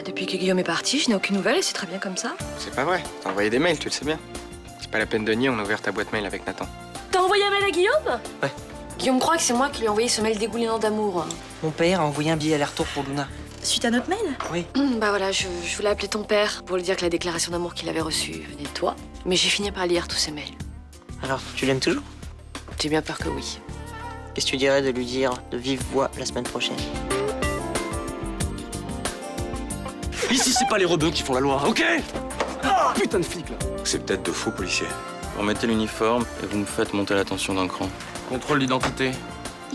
depuis que Guillaume est parti, je n'ai aucune nouvelle et c'est très bien comme ça. C'est pas vrai. T'as envoyé des mails, tu le sais bien. C'est pas la peine de nier, on a ouvert ta boîte mail avec Nathan. T'as envoyé un mail à Guillaume? Ouais. Guillaume croit que c'est moi qui lui ai envoyé ce mail dégoulinant d'amour. Mon père a envoyé un billet aller-retour pour Luna. Suite à notre mail? Oui. Bah voilà, je voulais appeler ton père pour lui dire que la déclaration d'amour qu'il avait reçue venait de toi. Mais j'ai fini par lire tous ces mails. Alors, tu l'aimes toujours? J'ai bien peur que oui. Qu'est-ce que tu dirais de lui dire de vive voix la semaine prochaine? Ici, c'est pas les rebeux qui font la loi, ok? Ah, putain de flic, là. C'est peut-être de faux policiers. Vous remettez l'uniforme et vous me faites monter la tension d'un cran. Contrôle d'identité.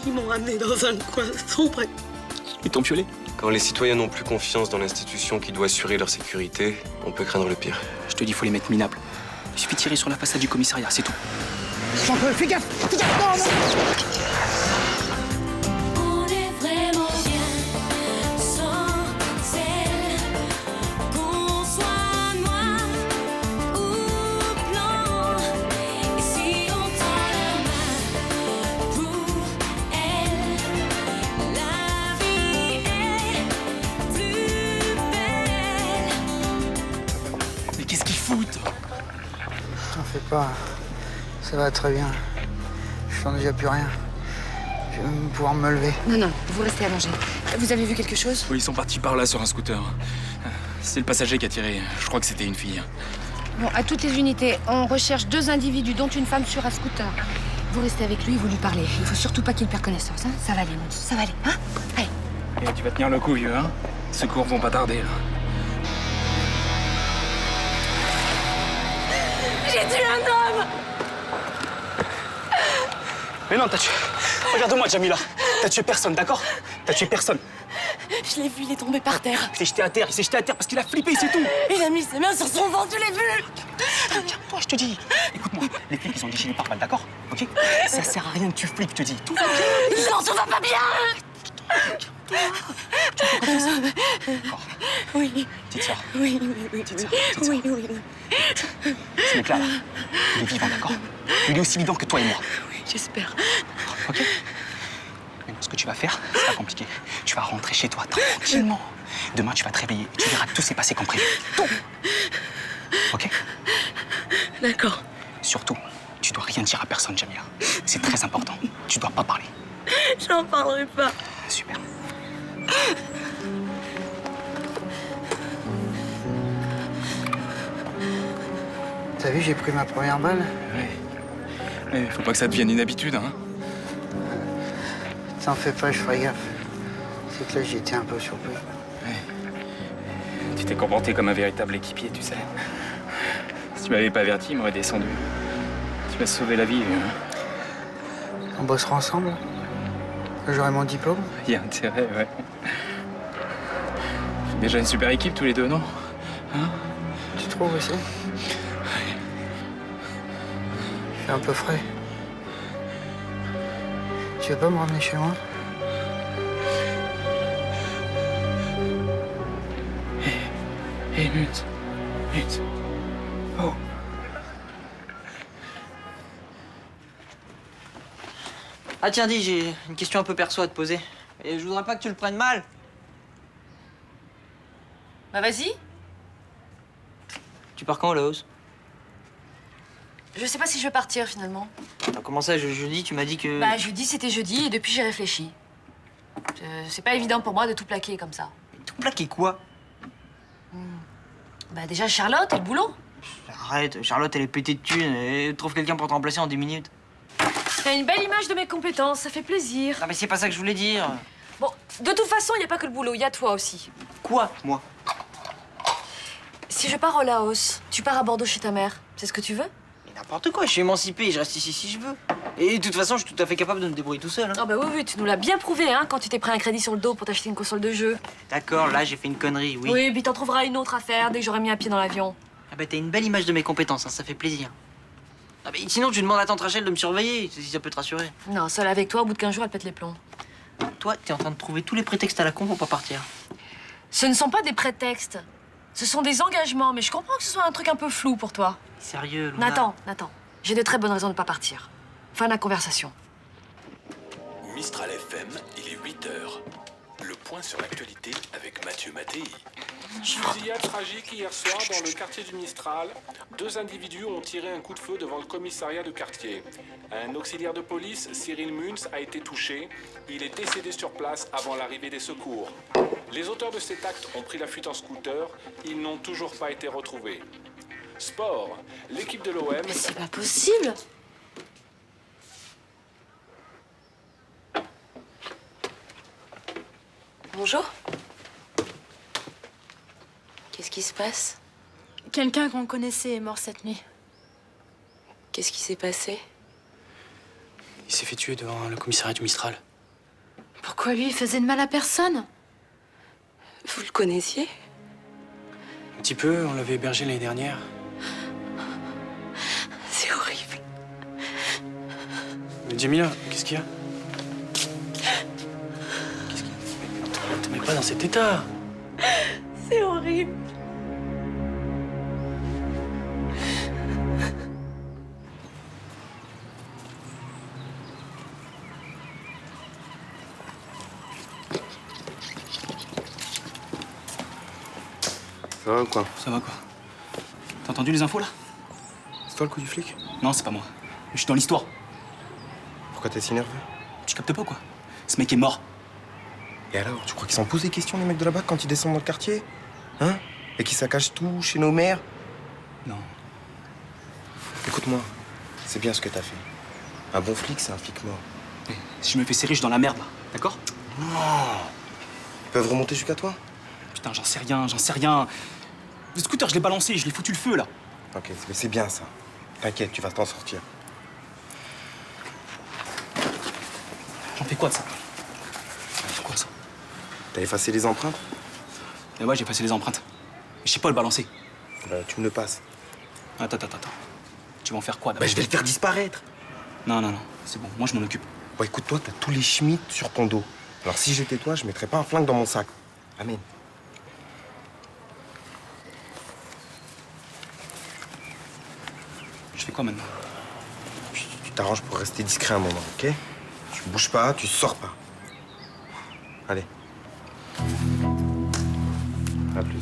Ils m'ont ramené dans un coin sombre. Ils t'ont violé? Quand les citoyens n'ont plus confiance dans l'institution qui doit assurer leur sécurité, on peut craindre le pire. Je te dis, faut les mettre minables. Il suffit de tirer sur la façade du commissariat, c'est tout. Jean-Paul, fais gaffe! Fais gaffe! Non, non. On est vraiment bien sans celle qu'on soit noir ou blanc. Et si on tend la main pour elle, la vie est plus belle. Mais qu'est-ce qu'ils foutent? T'en fais pas. Ça va très bien. Je sens déjà plus rien. Je vais même pouvoir me lever. Non, non, vous restez allongé. Vous avez vu quelque chose? Oui, ils sont partis par là sur un scooter. C'est le passager qui a tiré. Je crois que c'était une fille. Bon, à toutes les unités, on recherche 2 individus, dont une femme sur un scooter. Vous restez avec lui, vous lui parlez. Il faut surtout pas qu'il perde connaissance, hein. Ça va aller, mon Dieu, ça va aller, hein. Allez. Et tu vas tenir le coup, vieux, hein? Les secours vont pas tarder, là. J'ai tué un homme! Mais non, t'as tué... Regarde-moi, Jamila. T'as tué personne, d'accord? T'as tué personne. Je l'ai vu, il est tombé par terre. Il s'est jeté à terre, parce qu'il a flippé, c'est tout. Il a mis ses mains sur son ventre, je l'ai vu! Calme-toi, je te dis. Écoute-moi, les flics, ils sont déchaînés par balle, d'accord? Ok? Ça sert à rien que tu flippes, je te dis. Tout va bien. Non, tout va pas bien! Oui. Petite sœur. Oui. Petite sœur, petite sœur. Oui. Ce mec-là, là, il est vivant, d'accord? Il est aussi vivant que toi et moi. Oui, j'espère. Ok? Maintenant, ce que tu vas faire, c'est pas compliqué. Tu vas rentrer chez toi tranquillement. Demain, tu vas te réveiller et tu verras que tout s'est passé comme prévu. Tout! Ok? D'accord. Surtout, tu dois rien dire à personne, Jamila. C'est très important. Tu dois pas parler. J'en parlerai pas. Super. T'as vu, j'ai pris ma première balle. Ouais. Mais faut pas que ça devienne une habitude, hein. T'en fais pas, je ferai gaffe. C'est que là, j'ai été un peu surpris. Ouais. Tu t'es comporté comme un véritable équipier, tu sais. Si tu m'avais pas averti, il m'aurait descendu. Tu m'as sauvé la vie, hein. On bossera ensemble. J'aurai mon diplôme. Il y a intérêt, ouais. On fait déjà une super équipe tous les deux, non? Hein? Tu trouves aussi? Je suis un peu frais. Tu veux pas me ramener chez moi? Hé, Mut. Oh. Ah tiens, dis, j'ai une question un peu perso à te poser. Et je voudrais pas que tu le prennes mal. Bah vas-y. Tu pars quand, Laos? Je sais pas si je vais partir finalement. Attends, comment ça, jeudi, tu m'as dit que... Bah jeudi c'était jeudi et depuis j'ai réfléchi. C'est pas évident pour moi de tout plaquer comme ça. Tout plaqué quoi? Bah déjà Charlotte et le boulot. Arrête, Charlotte, elle est pétée de thunes. Elle trouve quelqu'un pour te remplacer en 10 minutes. T'as une belle image de mes compétences, ça fait plaisir. Non mais c'est pas ça que je voulais dire. Bon, de toute façon, il n'y a pas que le boulot, il y a toi aussi. Quoi, moi? Si je pars au Laos, tu pars à Bordeaux chez ta mère, c'est ce que tu veux? Mais n'importe quoi, je suis émancipé, je reste ici si je veux. Et de toute façon, je suis tout à fait capable de me débrouiller tout seul. Hein. Ah bah oui, tu nous l'as bien prouvé, hein, quand tu t'es pris un crédit sur le dos pour t'acheter une console de jeu. D'accord, là, j'ai fait une connerie, oui. Oui, puis t'en trouveras une autre à faire dès que j'aurai mis un pied dans l'avion. Ah bah t'as une belle image de mes compétences, hein, ça fait plaisir. Ah bah sinon, tu demandes à tante Rachel de me surveiller, si ça peut te rassurer. Non, seule avec toi, au bout de 15 jours, elle pète les plombs. Toi, t'es en train de trouver tous les prétextes à la con pour pas partir. Ce ne sont pas des prétextes. Ce sont des engagements, mais je comprends que ce soit un truc un peu flou pour toi. Sérieux, Luna. Nathan, j'ai de très bonnes raisons de ne pas partir. Fin de la conversation. Mistral FM, il est 8h. Le point sur l'actualité avec Mathieu Mattei. Fusillade tragique hier soir dans le quartier du Mistral. 2 individus ont tiré un coup de feu devant le commissariat de quartier. Un auxiliaire de police, Cyril Munz, a été touché. Il est décédé sur place avant l'arrivée des secours. Les auteurs de cet acte ont pris la fuite en scooter. Ils n'ont toujours pas été retrouvés. Sport, l'équipe de l'OM... Mais c'est pas possible! Bonjour. Qu'est-ce qui se passe? Quelqu'un qu'on connaissait est mort cette nuit. Qu'est-ce qui s'est passé? Il s'est fait tuer devant le commissariat du Mistral. Pourquoi lui, il faisait de mal à personne? Vous le connaissiez? Un petit peu, on l'avait hébergé l'année dernière. C'est horrible. Mais Jamila, qu'est-ce qu'il y a? Qu'est-ce qu'il y a? Te mets pas dans cet état. C'est horrible. Ça va ou quoi? Ça va quoi? T'as entendu les infos là? C'est toi le coup du flic? Non, c'est pas moi. Je suis dans l'histoire. Pourquoi t'es si nerveux? Tu captes pas quoi? Ce mec est mort. Et alors, tu crois qu'ils s'en posent des questions les mecs de là-bas quand ils descendent dans le quartier? Hein? Et qu'ils saccagent tout chez nos mères? Non. Écoute-moi, c'est bien ce que t'as fait. Un bon flic, c'est un flic mort. Eh, si je me fais serrer, je suis dans la merde là. D'accord? Non! Ils peuvent remonter jusqu'à toi? Putain, j'en sais rien, j'en sais rien. Le scooter, je l'ai balancé, je l'ai foutu le feu là. Ok, mais c'est bien ça. T'inquiète, tu vas t'en sortir. J'en fais quoi de ça? C'est quoi ça? T'as effacé les empreintes? Eh ouais, j'ai effacé les empreintes. Mais je sais pas le balancer. Bah, tu me le passes. Attends. Tu vas en faire quoi Bah, d'abord? je vais le faire disparaître. Non, c'est bon, moi je m'en occupe. Bon, écoute, toi, t'as tous les schmitts sur ton dos. Alors, si j'étais toi, je mettrais pas un flingue dans mon sac. Amen. Je fais quoi maintenant? Tu t'arranges pour rester discret un moment, ok? Tu bouges pas, tu sors pas. Allez. À plus.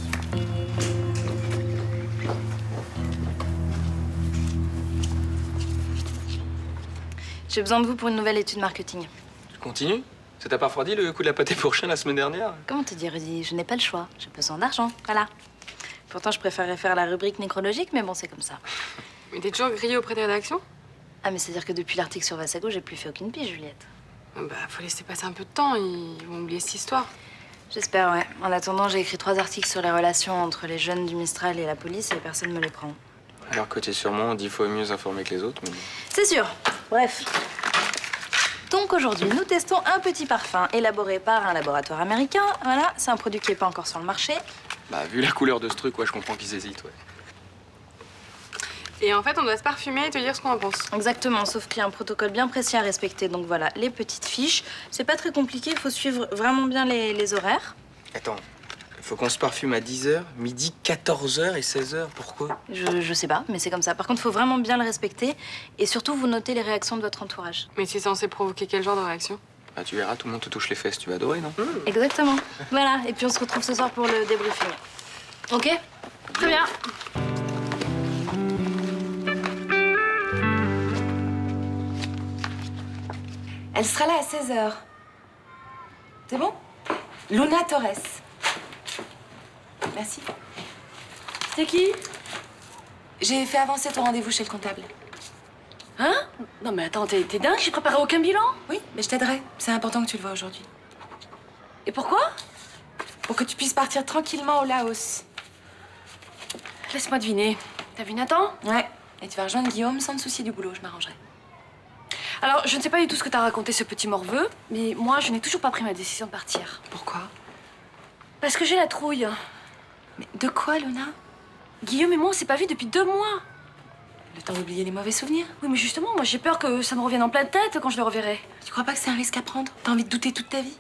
J'ai besoin de vous pour une nouvelle étude marketing. Tu continues? Ça t'a pas refroidi le coup de la pâté pour chien la semaine dernière? Comment te dire, Rudy? Je n'ai pas le choix. J'ai besoin d'argent, voilà. Pourtant, je préférerais faire la rubrique nécrologique, mais bon, c'est comme ça. Mais t'es toujours grillée auprès des rédactions? Ah, mais c'est-à-dire que depuis l'article sur Vassago, j'ai plus fait aucune pige, Juliette. Bah, faut laisser passer un peu de temps, ils vont oublier cette histoire. J'espère, ouais. En attendant, j'ai écrit 3 articles sur les relations entre les jeunes du Mistral et la police et personne ne me les prend. Alors que t'es sûrement 10 fois mieux informé que les autres, mais... C'est sûr. Bref. Donc aujourd'hui, nous testons un petit parfum élaboré par un laboratoire américain. Voilà, c'est un produit qui n'est pas encore sur le marché. Bah, vu la couleur de ce truc, ouais, je comprends qu'ils hésitent, ouais. Et en fait, on doit se parfumer et te dire ce qu'on en pense. Exactement, sauf qu'il y a un protocole bien précis à respecter. Donc voilà, les petites fiches. C'est pas très compliqué, il faut suivre vraiment bien les horaires. Attends, il faut qu'on se parfume à 10h, midi, 14h et 16h. Pourquoi? Je sais pas, mais c'est comme ça. Par contre, il faut vraiment bien le respecter. Et surtout, vous notez les réactions de votre entourage. Mais c'est censé provoquer quel genre de réaction? Bah, tu verras, tout le monde te touche les fesses, tu vas adorer, non? Exactement. Voilà, et puis on se retrouve ce soir pour le débriefing. Ok? Très bien. Elle sera là à 16h. C'est bon? Luna Torres. Merci. C'est qui? J'ai fait avancer ton rendez-vous chez le comptable. Hein? Non mais attends, t'es dingue, j'ai préparé aucun bilan? Oui, mais je t'aiderai. C'est important que tu le vois aujourd'hui. Et pourquoi? Pour que tu puisses partir tranquillement au Laos. Laisse-moi deviner. T'as vu Nathan? Ouais. Et tu vas rejoindre Guillaume sans te soucier du boulot, je m'arrangerai. Alors, je ne sais pas du tout ce que t'as raconté, ce petit morveux, mais moi, je n'ai toujours pas pris ma décision de partir. Pourquoi? Parce que j'ai la trouille. Mais de quoi, Luna? Guillaume et moi, on s'est pas vus depuis 2 mois. Le temps d'oublier les mauvais souvenirs? Oui, mais justement, moi, j'ai peur que ça me revienne en pleine tête quand je le reverrai. Tu crois pas que c'est un risque à prendre? T'as envie de douter toute ta vie?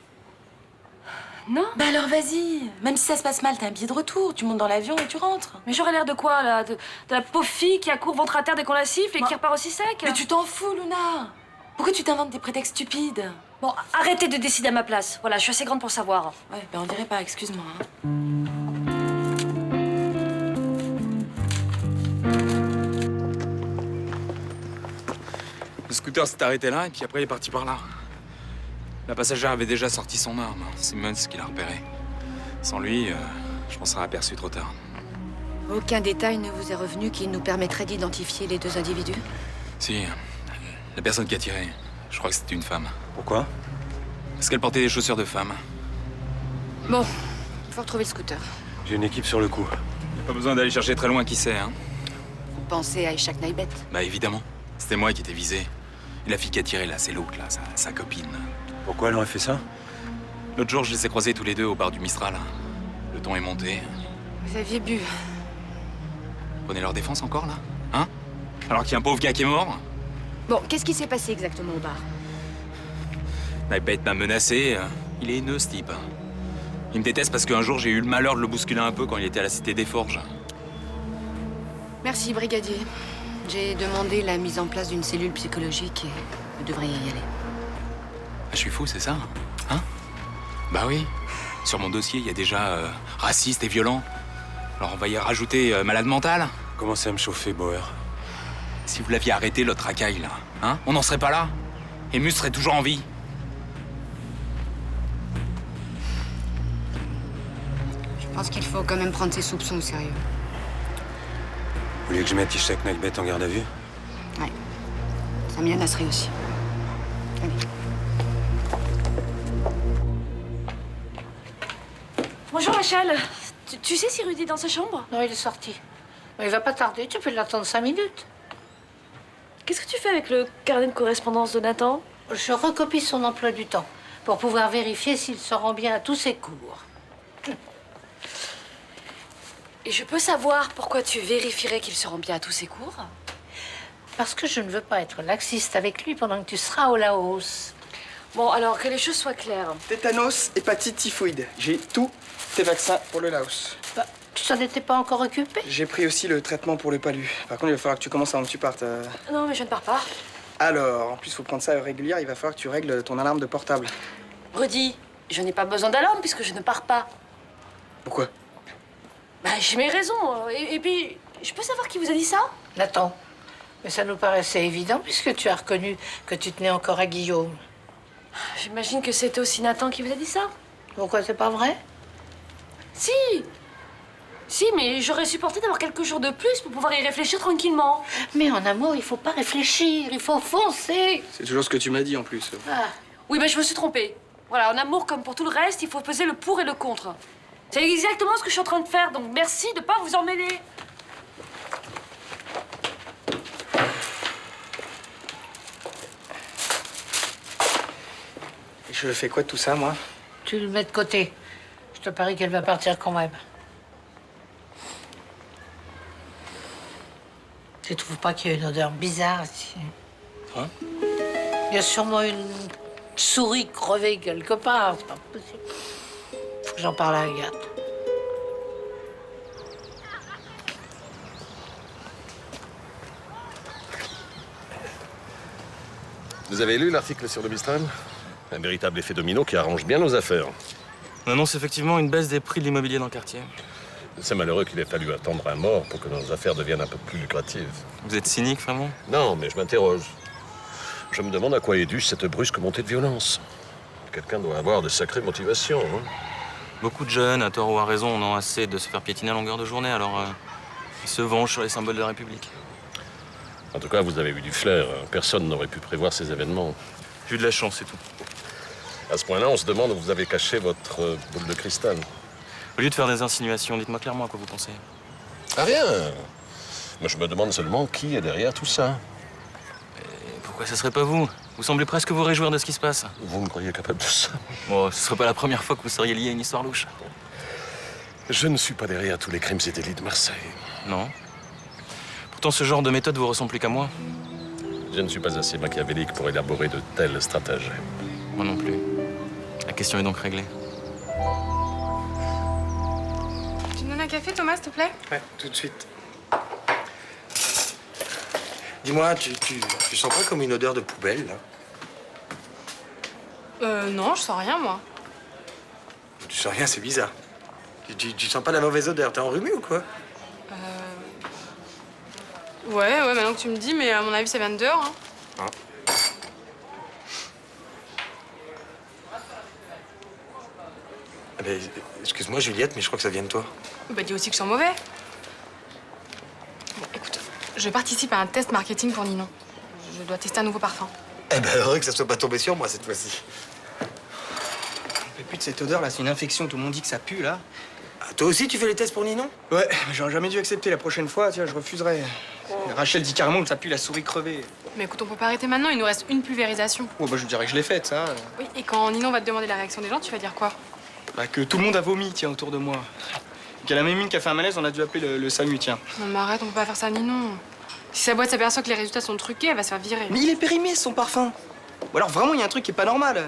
Non. Bah alors vas-y. Même si ça se passe mal, t'as un billet de retour. Tu montes dans l'avion et tu rentres. Mais j'aurais l'air de quoi, là? De la pauvre fille qui accourt ventre à terre dès qu'on la siffle et qui repart aussi sec? Mais tu t'en fous, Luna. Pourquoi tu t'inventes des prétextes stupides? Bon, arrêtez de décider à ma place. Voilà, je suis assez grande pour savoir. Ouais, ben on dirait pas, excuse-moi. Hein. Le scooter s'est arrêté là et puis après il est parti par là. La passagère avait déjà sorti son arme. Simmons qui l'a repéré. Sans lui, je m'en serais aperçu trop tard. Aucun détail ne vous est revenu qui nous permettrait d'identifier les deux individus? Si, la personne qui a tiré, je crois que c'était une femme. Pourquoi? Parce qu'elle portait des chaussures de femme. Bon, il faut retrouver le scooter. J'ai une équipe sur le coup. Y a pas besoin d'aller chercher très loin qui c'est, hein. Vous pensez à Ishak Naibet? Bah évidemment. C'était moi qui étais visé. Et la fille qui a tiré là, c'est l'autre là, sa copine. Pourquoi elle aurait fait ça? L'autre jour, je les ai croisés tous les deux au bar du Mistral. Le ton est monté. Vous aviez bu. Prenez leur défense encore, là? Hein? Alors qu'il y a un pauvre gars qui est mort? Bon, qu'est-ce qui s'est passé exactement au bar? Naibet m'a menacé. Il est haineux, ce type. Il me déteste parce qu'un jour, j'ai eu le malheur de le bousculer un peu quand il était à la Cité des Forges. Merci, brigadier. J'ai demandé la mise en place d'une cellule psychologique et vous devriez y aller. Ah, je suis fou, c'est ça? Hein? Bah oui. Sur mon dossier, il y a déjà raciste et violent. Alors on va y rajouter malade mental. Commencez à me chauffer, Bauer. Si vous l'aviez arrêté, l'autre racaille, là, hein? On n'en serait pas là. Et Mus serait toujours en vie. Je pense qu'il faut quand même prendre ses soupçons au sérieux. Vous voulez que je mette Ishak Naibet en garde à vue? Ouais. Samia Nasri aussi. Allez. Bonjour, Rachel. Tu sais si Rudy est dans sa chambre? Non, il est sorti. Mais il va pas tarder, tu peux l'attendre 5 minutes. Qu'est-ce que tu fais avec le carnet de correspondance de Nathan? Je recopie son emploi du temps pour pouvoir vérifier s'il se rend bien à tous ses cours. Et je peux savoir pourquoi tu vérifierais qu'il se rend bien à tous ses cours? Parce que je ne veux pas être laxiste avec lui pendant que tu seras au Laos. Bon, alors que les choses soient claires. Tétanos, hépatite, typhoïde. J'ai tous tes vaccins pour le Laos. Bah, tu t'en étais pas encore occupé? J'ai pris aussi le traitement pour le palu. Par contre, il va falloir que tu commences avant que tu partes. Non, mais je ne pars pas. Alors, en plus, il faut prendre ça à heure régulière. Il va falloir que tu règles ton alarme de portable. Rudy, je n'ai pas besoin d'alarme puisque je ne pars pas. Pourquoi? Bah, j'ai mes raisons. Et puis, je peux savoir qui vous a dit ça? Nathan. Mais ça nous paraissait évident puisque tu as reconnu que tu tenais encore à Guillaume. J'imagine que c'était aussi Nathan qui vous a dit ça. Pourquoi, c'est pas vrai? Si! Si, mais j'aurais supporté d'avoir quelques jours de plus pour pouvoir y réfléchir tranquillement. Mais en amour, il faut pas réfléchir, il faut foncer. C'est toujours ce que tu m'as dit en plus. Ah. Oui, mais je me suis trompée. Voilà, en amour comme pour tout le reste, il faut peser le pour et le contre. C'est exactement ce que je suis en train de faire, donc merci de pas vous en mêler. Et je fais quoi de tout ça, moi? Tu le mets de côté. Je te parie qu'elle va partir quand même. Tu trouves pas qu'il y a une odeur bizarre ici? Hein? Il y a sûrement une souris crevée quelque part. C'est pas possible. Faut que j'en parle à Agathe. Vous avez lu l'article sur le Mistral? Un véritable effet domino qui arrange bien nos affaires. On annonce effectivement une baisse des prix de l'immobilier dans le quartier. C'est malheureux qu'il ait fallu attendre un mort pour que nos affaires deviennent un peu plus lucratives. Vous êtes cynique, vraiment? Non, mais je m'interroge. Je me demande à quoi est due cette brusque montée de violence. Quelqu'un doit avoir de sacrées motivations. Hein. Beaucoup de jeunes, à tort ou à raison, en ont assez de se faire piétiner à longueur de journée, alors ils se vengent sur les symboles de la République. En tout cas, vous avez eu du flair. Personne n'aurait pu prévoir ces événements. J'ai eu de la chance, c'est tout. À ce point-là, on se demande où vous avez caché votre boule de cristal. Au lieu de faire des insinuations, dites-moi clairement à quoi vous pensez. Ah, rien. Moi, je me demande seulement qui est derrière tout ça. Et pourquoi ce serait pas vous? Vous semblez presque vous réjouir de ce qui se passe. Vous me croyez capable de ça? Bon, ce serait pas la première fois que vous seriez lié à une histoire louche. Je ne suis pas derrière tous les crimes et délits de Marseille. Non. Pourtant, ce genre de méthode vous ressemble plus qu'à moi. Je ne suis pas assez machiavélique pour élaborer de tels stratagèmes. Moi non plus. La question est donc réglée. Tu me donnes un café, Thomas, s'il te plaît? Ouais, tout de suite. Dis-moi, tu sens pas comme une odeur de poubelle, là? Non, je sens rien, moi. Tu sens rien, c'est bizarre. Tu sens pas la mauvaise odeur, t'es enrhumé ou quoi? Ouais, maintenant que tu me dis, mais à mon avis, ça vient de dehors, hein. Ah ben, excuse-moi, Juliette, mais je crois que ça vient de toi. Bah, dis aussi que je sens mauvais. Bon, écoute, je participe à un test marketing pour Ninon. Je dois tester un nouveau parfum. Eh ben, heureux que ça soit pas tombé sur moi cette fois-ci. Et puis de cette odeur là, c'est une infection, tout le monde dit que ça pue là. Ah, toi aussi, tu fais les tests pour Ninon? Ouais, mais j'aurais jamais dû accepter la prochaine fois, tiens, je refuserais. Rachel dit carrément que ça pue la souris crevée. Mais écoute, on peut pas arrêter maintenant, il nous reste une pulvérisation. Oh, bah je dirais que je l'ai faite, ça. Oui, et quand Ninon va te demander la réaction des gens, tu vas dire quoi? Bah que tout le monde a vomi, tiens, autour de moi. Qu'il y en a même une qui a fait un malaise, on a dû appeler le SAMU, tiens. Non mais arrête, on peut pas faire ça à Ninon. Si sa boîte s'aperçoit que les résultats sont truqués, elle va se faire virer. Mais il est périmé, son parfum. Ou alors vraiment, il y a un truc qui est pas normal.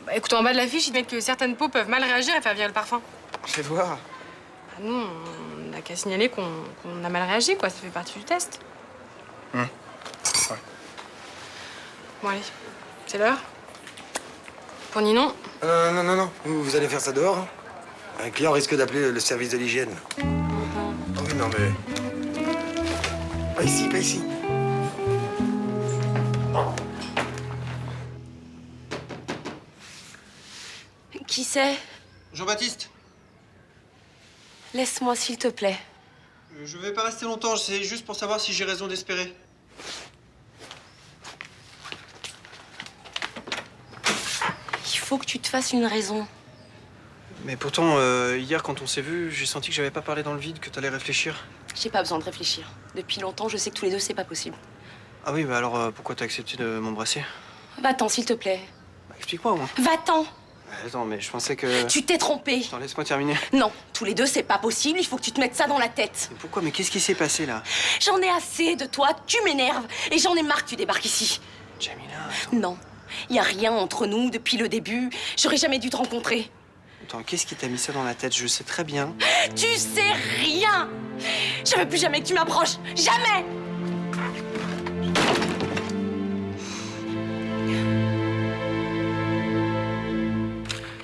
Bah écoute, en bas de la fiche, ils te mettent que certaines peaux peuvent mal réagir et faire virer le parfum. Je vais voir. Ah non, on n'a qu'à signaler qu'on a mal réagi, quoi. Ça fait partie du test. Ouais. Bon, allez. C'est l'heure. Pour Ninon. Non. Vous allez faire ça dehors, hein? Un client risque d'appeler le service de l'hygiène. Oh oui, non, mais... Pas ici, pas ici. Qui c'est? Jean-Baptiste, Laisse-moi, s'il te plaît. je vais pas rester longtemps, c'est juste pour savoir si j'ai raison d'espérer. Il faut que tu te fasses une raison. Mais pourtant, hier, quand on s'est vus, j'ai senti que j'avais pas parlé dans le vide, que t'allais réfléchir. J'ai pas besoin de réfléchir. Depuis longtemps, je sais que tous les deux, c'est pas possible. Ah oui, bah alors pourquoi t'as accepté de m'embrasser? Va-t'en, s'il te plaît. Bah, explique-moi, au moins. Va-t'en! Attends, mais je pensais que... Tu t'es trompé. Attends, laisse-moi terminer. Non, tous les deux, c'est pas possible. Il faut que tu te mettes ça dans la tête. Mais pourquoi? Mais qu'est-ce qui s'est passé, là? J'en ai assez de toi. Tu m'énerves. Et j'en ai marre que tu débarques ici. Jamila... Non. Y a rien entre nous depuis le début. J'aurais jamais dû te rencontrer. Attends, qu'est-ce qui t'a mis ça dans la tête? Je sais très bien. Tu sais rien. Je veux plus jamais que tu m'approches. Jamais.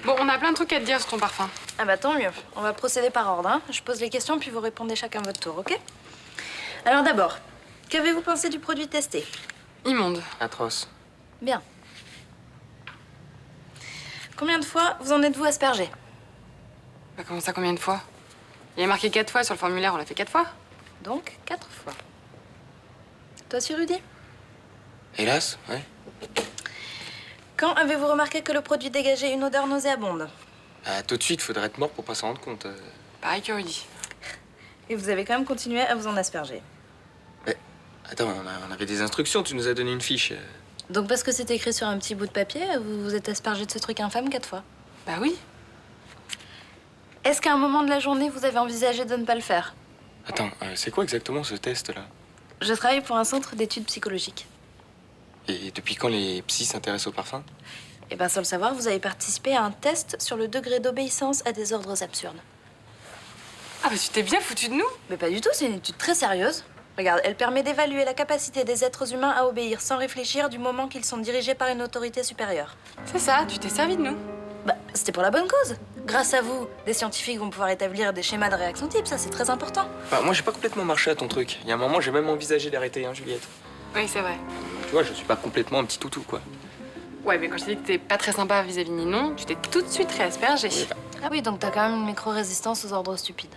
Bon, on a plein de trucs à te dire sur ton parfum. Ah bah tant mieux. On va procéder par ordre, hein. Je pose les questions puis vous répondez chacun votre tour, ok? Alors d'abord, qu'avez-vous pensé du produit testé? Immonde. Atroce. Bien. Combien de fois vous en êtes-vous aspergé? Bah comment ça, combien de fois? Il y a marqué 4 fois sur le formulaire, on l'a fait 4 fois. Donc 4 fois. Toi aussi, Rudy? Hélas, ouais. Quand avez-vous remarqué que le produit dégageait une odeur nauséabonde? Bah, tout de suite, faudrait être mort pour pas s'en rendre compte. Pareil que Rudy. Et vous avez quand même continué à vous en asperger. Mais, attends, on avait des instructions, tu nous as donné une fiche. Donc parce que c'est écrit sur un petit bout de papier, vous vous êtes aspergé de ce truc infâme 4 fois? Bah oui. Est-ce qu'à un moment de la journée, vous avez envisagé de ne pas le faire? Attends, c'est quoi exactement ce test-là? Je travaille pour un centre d'études psychologiques. Et depuis quand les psys s'intéressent au parfum? Et bien, sans le savoir, vous avez participé à un test sur le degré d'obéissance à des ordres absurdes. Ah bah tu t'es bien foutu de nous? Mais pas du tout, c'est une étude très sérieuse. Regarde, elle permet d'évaluer la capacité des êtres humains à obéir sans réfléchir du moment qu'ils sont dirigés par une autorité supérieure. C'est ça, tu t'es servi de nous. Bah, c'était pour la bonne cause. Grâce à vous, des scientifiques vont pouvoir établir des schémas de réaction type, ça c'est très important. Bah, moi, j'ai pas complètement marché à ton truc. Il y a un moment, j'ai même envisagé d'arrêter, hein, Juliette. Oui, c'est vrai. Tu vois, je suis pas complètement un petit toutou, quoi. Ouais, mais quand je t'ai dit que t'es pas très sympa vis-à-vis de Ninon, tu t'es tout de suite réaspergé. Ah oui, donc t'as quand même une micro-résistance aux ordres stupides.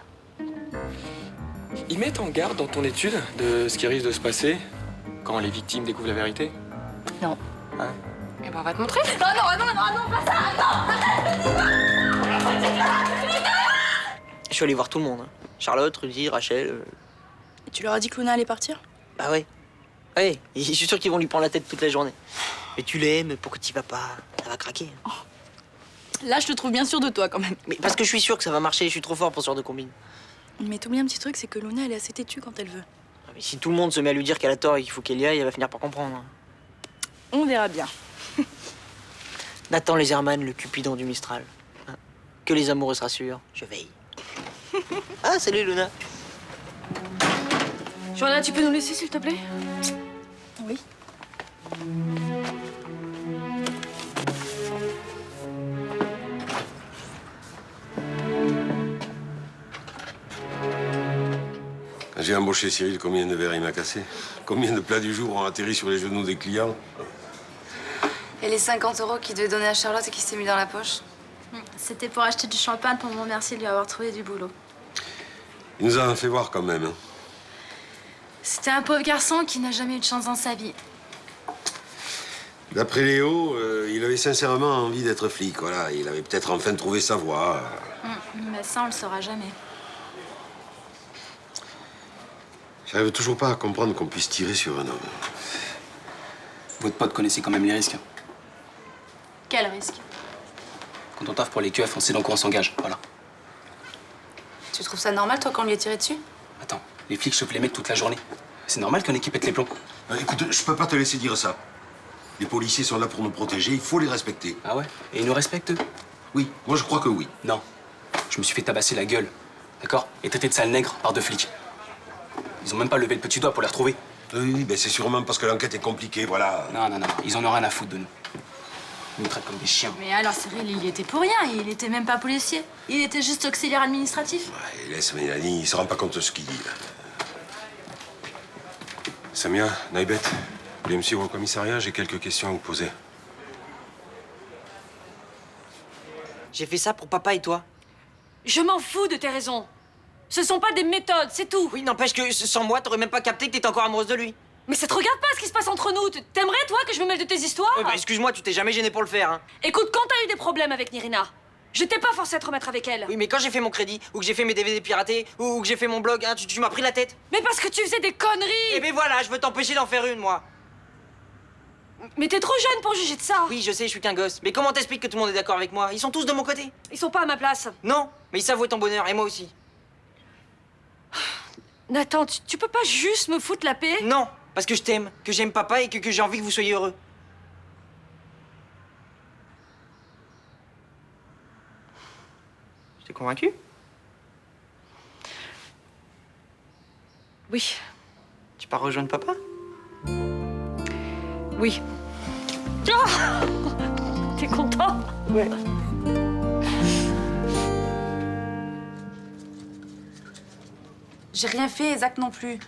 Ils mettent en garde dans ton étude de ce qui risque de se passer quand les victimes découvrent la vérité? Non. Hein? Eh ben, on va te montrer. Non, pas ça, Je suis allé voir tout le monde. Hein. Charlotte, Rudy, Rachel. Et tu leur as dit que Luna allait partir? Bah ouais. Ouais, et je suis sûr qu'ils vont lui prendre la tête toute la journée. Mais tu l'aimes, pourquoi t'y vas pas? Ça va craquer. Oh. Là, je te trouve bien sûr de toi, quand même. Mais parce que je suis sûr que ça va marcher, je suis trop fort pour ce genre de combine. Mais t'oublies un petit truc, c'est que Luna, elle est assez têtue quand elle veut. Mais si tout le monde se met à lui dire qu'elle a tort et qu'il faut qu'elle y aille, elle va finir par comprendre. On verra bien. Nathan les Herman, le Cupidon du Mistral. Hein. Que les amoureux se rassurent, je veille. Ah, salut Luna. Joanna, tu peux nous laisser, s'il te plaît? Oui. J'ai embauché Cyril, combien de verres il m'a cassé? Combien de plats du jour ont atterri sur les genoux des clients? Et les 50 € qu'il devait donner à Charlotte et qui s'est mis dans la poche? C'était pour acheter du champagne pour me remercier de lui avoir trouvé du boulot. Il nous a fait voir quand même. Hein. C'était un pauvre garçon qui n'a jamais eu de chance dans sa vie. D'après Léo, il avait sincèrement envie d'être flic. Voilà, il avait peut-être enfin trouvé sa voie. Mais ça, on le saura jamais. J'arrive toujours pas à comprendre qu'on puisse tirer sur un homme. Votre pote connaissait quand même les risques. Quel risque? Quand on taffe pour les keufs, on sait dans quoi on s'engage, voilà. Tu trouves ça normal, toi, qu'on lui ait tiré dessus? Attends, les flics chauffent les mecs toute la journée. C'est normal qu'une équipe pète les plombs. Écoute, je peux pas te laisser dire ça. Les policiers sont là pour nous protéger, il faut les respecter. Ah ouais? Et ils nous respectent, eux? Oui, moi je crois que oui. Non. Je me suis fait tabasser la gueule, d'accord? Et traiter de sale nègre par 2 flics. Ils ont même pas levé le petit doigt pour les retrouver. Oui, ben c'est sûrement parce que l'enquête est compliquée, voilà. Non, ils en ont rien à foutre de nous. Ils nous traitent comme des chiens. Mais alors, Cyril, il y était pour rien. Il était même pas policier. Il était juste auxiliaire administratif. Ouais, laisse Mélanie, il se rend pas compte de ce qu'il dit, là. Samia, Naïbet, vous voulez me suivre au commissariat? J'ai quelques questions à vous poser. J'ai fait ça pour papa et toi. Je m'en fous de tes raisons. Ce sont pas des méthodes, c'est tout. Oui, n'empêche que sans moi, t'aurais même pas capté que t'étais encore amoureuse de lui. Mais ça te regarde pas ce qui se passe entre nous. T'aimerais, toi, que je me mêle de tes histoires? Ouais, bah, excuse-moi, tu t'es jamais gêné pour le faire, hein. Écoute, quand t'as eu des problèmes avec Nirina, je t'ai pas forcé à te remettre avec elle. Oui, mais quand j'ai fait mon crédit, ou que j'ai fait mes DVD piratés, ou que j'ai fait mon blog, hein, tu m'as pris la tête. Mais parce que tu faisais des conneries. Eh ben voilà, je veux t'empêcher d'en faire une, moi. Mais t'es trop jeune pour juger de ça. Oui, je sais, je suis qu'un gosse. Mais comment t'expliques que tout le monde est d'accord avec moi? Ils sont tous de mon côté. Ils sont pas à ma place. Non, mais ils savent où est ton bonheur, et moi aussi. Nathan, tu peux pas juste me foutre la paix? Non, parce que je t'aime, que j'aime papa et que j'ai envie que vous soyez heureux. Je t'ai convaincu? Oui. Tu pars rejoindre papa? Oui. Oh, t'es content? Ouais. J'ai rien fait, Zach non plus.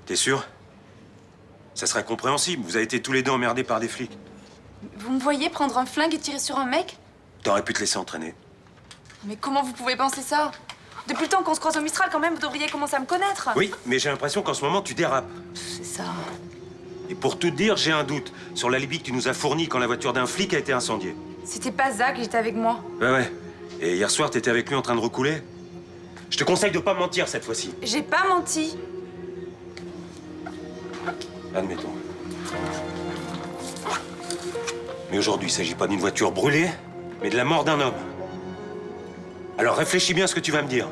T'es sûr? Ça serait compréhensible, vous avez été tous les deux emmerdés par des flics. Vous me voyez prendre un flingue et tirer sur un mec? T'aurais pu te laisser entraîner. Mais comment vous pouvez penser ça? Depuis le temps qu'on se croise au Mistral, quand même, vous devriez commencer à me connaître. Oui, mais j'ai l'impression qu'en ce moment, tu dérapes. C'est ça. Et pour tout te dire, j'ai un doute sur l'alibi que tu nous as fourni quand la voiture d'un flic a été incendiée. C'était pas Zach, il était avec moi. Ouais. Et hier soir, t'étais avec lui en train de recouler? Je te conseille de pas mentir cette fois-ci. J'ai pas menti. Admettons. Mais aujourd'hui, il s'agit pas d'une voiture brûlée, mais de la mort d'un homme. Alors réfléchis bien à ce que tu vas me dire.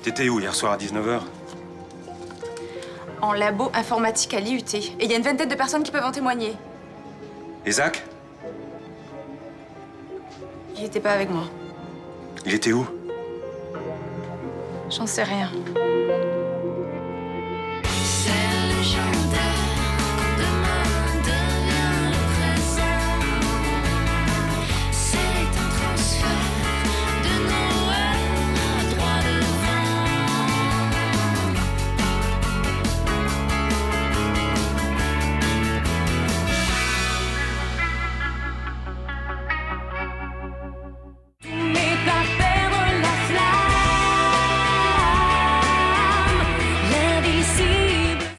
T'étais où hier soir à 19h? En labo informatique à l'IUT. Et il y a une vingtaine de personnes qui peuvent en témoigner. Et Zach? Il était pas avec moi. Il était où? J'en sais rien.